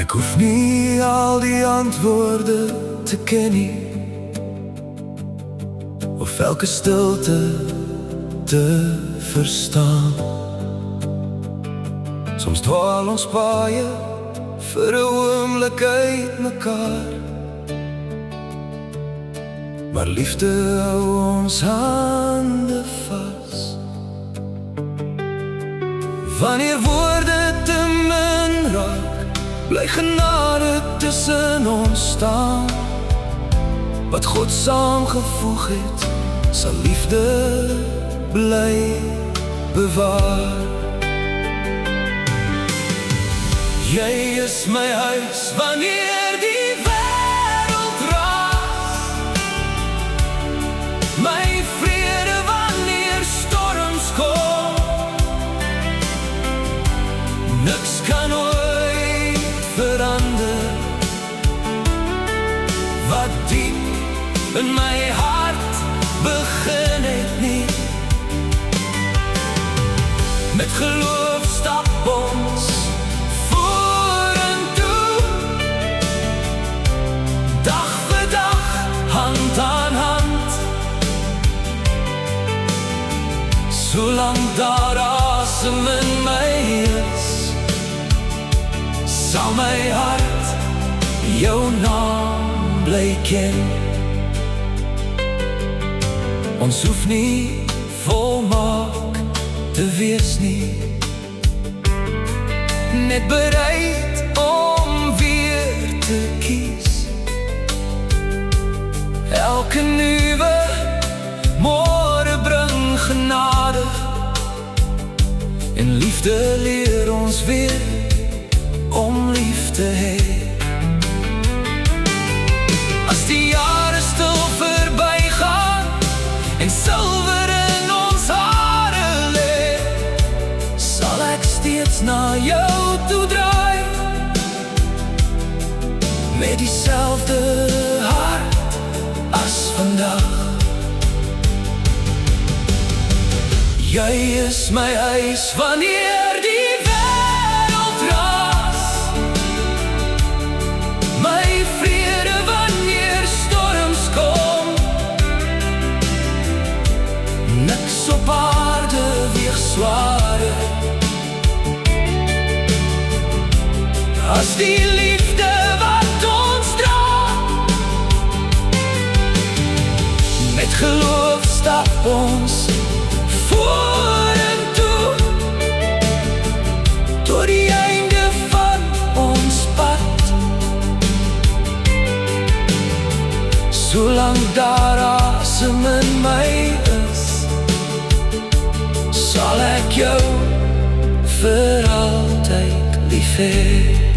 Ek hoef nie al die antwoorde te ken nie, of elke stilte te verstaan. Soms dwaal ons paaie vir 'n oomblik uit mekaar, maar liefde hou ons hande vas. Wanneer woorde te min raak, bly genade tussen ons staan. Wat God saamgevoeg het, sal liefde bly bewaar. Jy is my huis wanneer die wêreld raas, my vrede wanneer storms kom. Niks kan ooit verander wat diep in my hart begin het nie. Met geloof stap ons vorentoe, dag vir dag, hand aan hand. Solang daar asem in my is, sal my hart jou naam bly ken. Ons hoef nie volmaak te wees nie, net bereid om weer te kies. Elke nuwe môre bring genade, en liefde leer ons weer om lief te hê. As die jare stil verbygaan en silwer in ons hare lê, sal ek steeds na jou toe draai, met dieselfde hart as vandag. Jy is my huis wanneer die wêreld raas, my vrede wanneer storms kom. Niks op aarde weeg swaarder as die liefde wat ons dra. Met geloof stap ons vorentoe, tot die einde van ons pad. Solang daar asem in my is, sal ek jou vir altyd lief hê.